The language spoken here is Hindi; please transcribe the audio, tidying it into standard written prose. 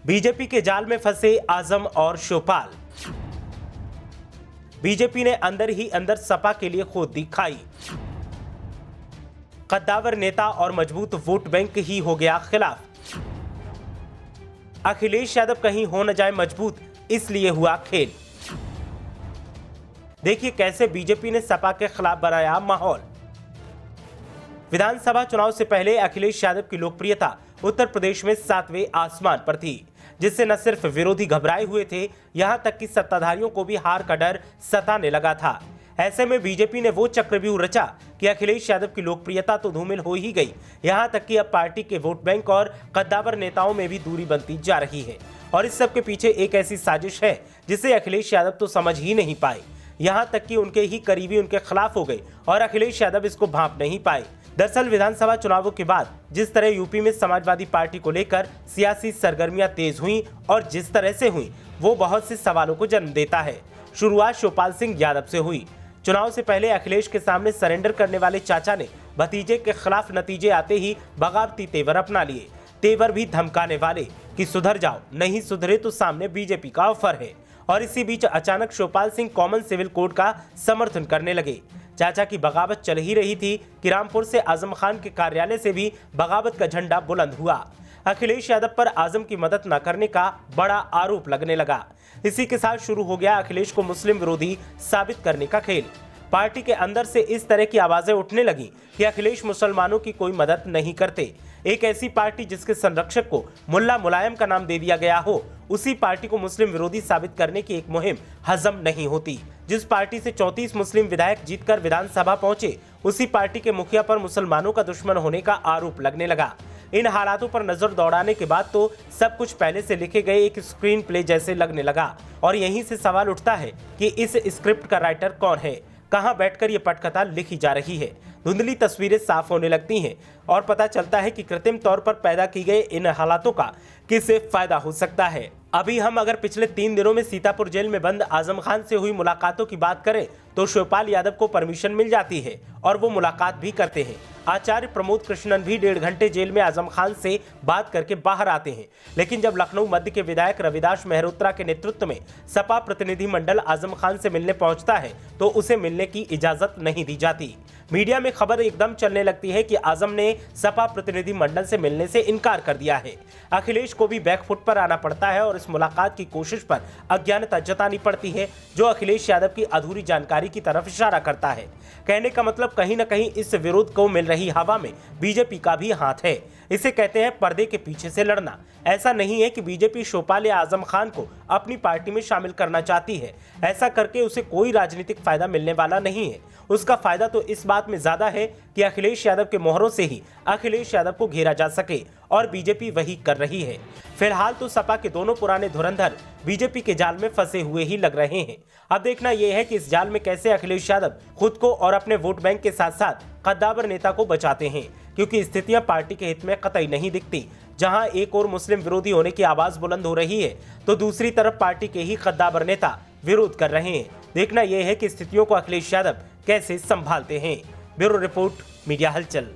बीजेपी के जाल में फंसे आजम और शिवपाल। बीजेपी ने अंदर ही अंदर सपा के लिए खोद दी खाई। कद्दावर नेता और मजबूत वोट बैंक ही हो गया खिलाफ। अखिलेश यादव कहीं हो न जाए मजबूत, इसलिए हुआ खेल। देखिए कैसे बीजेपी ने सपा के खिलाफ बनाया माहौल। विधानसभा चुनाव से पहले अखिलेश यादव की लोकप्रियता उत्तर प्रदेश में 7वें आसमान पर थी, जिससे न सिर्फ विरोधी घबराए हुए थे, यहां तक कि सत्ताधारियों को भी हार का डर सताने लगा था। ऐसे में बीजेपी ने वो चक्रव्यूह रचा कि अखिलेश यादव की लोकप्रियता तो धूमिल हो ही गई, यहां तक कि अब पार्टी के वोट बैंक और कद्दावर नेताओं में भी दूरी बनती जा रही है। और इस सब के पीछे एक ऐसी साजिश है जिसे अखिलेश यादव तो समझ ही नहीं पाए, यहां तक कि उनके ही करीबी उनके खिलाफ हो गए और अखिलेश यादव इसको भांप नहीं पाए। दरअसल विधानसभा चुनावों के बाद जिस तरह यूपी में समाजवादी पार्टी को लेकर सियासी सरगर्मियां तेज हुई और जिस तरह से हुई वो बहुत से सवालों को जन्म देता है। शुरुआत शिवपाल सिंह यादव से हुई। चुनाव से पहले अखिलेश के सामने सरेंडर करने वाले चाचा ने भतीजे के खिलाफ नतीजे आते ही बगावती तेवर अपना लिए। तेवर भी धमकाने वाले कि सुधर जाओ, नहीं सुधरे तो सामने बीजेपी का ऑफर है। और इसी बीच अचानक Shivpal Singh common civil code का समर्थन करने लगे। चाचा की बगावत चल ही रही थी कि रामपुर से आजम खान के कार्यालय से भी बगावत का झंडा बुलंद हुआ। अखिलेश यादव पर आजम की मदद न करने का बड़ा आरोप लगने लगा। इसी के साथ शुरू हो गया अखिलेश को मुस्लिम विरोधी साबित करने का खेल। पार्टी के अंदर से इस तरह की आवाजें उठने लगी कि अखिलेश मुसलमानों की कोई मदद नहीं करते। एक ऐसी पार्टी जिसके संरक्षक को मुल्ला मुलायम का नाम दे दिया गया हो, उसी पार्टी को मुस्लिम विरोधी साबित करने की एक मुहिम हजम नहीं होती। जिस पार्टी से 34 मुस्लिम विधायक जीतकर विधानसभा पहुंचे, उसी पार्टी के मुखिया पर मुसलमानों का दुश्मन होने का आरोप लगने लगा। इन हालातों पर नजर दौड़ाने के बाद तो सब कुछ पहले से लिखे गए एक स्क्रीन प्ले जैसे लगने लगा। और यहीं से सवाल उठता है कि इस स्क्रिप्ट का राइटर कौन है, कहां बैठकर ये पटकथा लिखी जा रही है। धुंधली तस्वीरें साफ होने लगती हैं और पता चलता है कि कृत्रिम तौर पर पैदा की गए इन हालातों का किसे फायदा हो सकता है। अभी हम अगर पिछले 3 दिनों में सीतापुर जेल में बंद आजम खान से हुई मुलाकातों की बात करें तो शिवपाल यादव को परमिशन मिल जाती है और वो मुलाकात भी करते हैं। आचार्य प्रमोद कृष्णन भी 1.5 घंटे जेल में आजम खान से बात करके बाहर आते हैं। लेकिन जब लखनऊ मध्य के विधायक रविदास मेहरोत्रा के नेतृत्व में सपा प्रतिनिधि मंडल आजम खान से मिलने पहुंचता है तो उसे मिलने की इजाजत नहीं दी जाती। मीडिया में खबर एकदम चलने लगती है कि आजम ने सपा प्रतिनिधि मंडल से मिलने से इनकार कर दिया है। अखिलेश को भी बैकफुट पर आना पड़ता है और इस मुलाकात की कोशिश पर अज्ञानता जतानी पड़ती है, जो अखिलेश यादव की अधूरी जानकारी की तरफ इशारा करता है। कहने का मतलब कहीं न कहीं इस विरोध को मिल रही हवा में बीजेपी का भी हाथ है। इसे कहते हैं पर्दे के पीछे से लड़ना। ऐसा नहीं है कि बीजेपी शिवपाल या आजम खान को अपनी पार्टी में शामिल करना चाहती है। ऐसा करके उसे कोई राजनीतिक फायदा मिलने वाला नहीं है। उसका फायदा तो इस बात में ज्यादा है कि अखिलेश यादव के मोहरों से ही अखिलेश यादव को घेरा जा सके, और बीजेपी वही कर रही है। फिलहाल तो सपा के दोनों पुराने धुरंधर बीजेपी के जाल में फंसे हुए ही लग रहे हैं। अब देखना यह है कि इस जाल में कैसे अखिलेश यादव खुद को और अपने वोट बैंक के साथ साथ कद्दावर नेता को बचाते हैं, क्योंकि स्थितियां पार्टी के हित में कतई नहीं दिखती। जहां एक और मुस्लिम विरोधी होने की आवाज बुलंद हो रही है तो दूसरी तरफ पार्टी के ही कद्दावर नेता विरोध कर रहे हैं। देखना यह है कि स्थितियों को अखिलेश यादव कैसे संभालते हैं। ब्यूरो रिपोर्ट, मीडिया हलचल।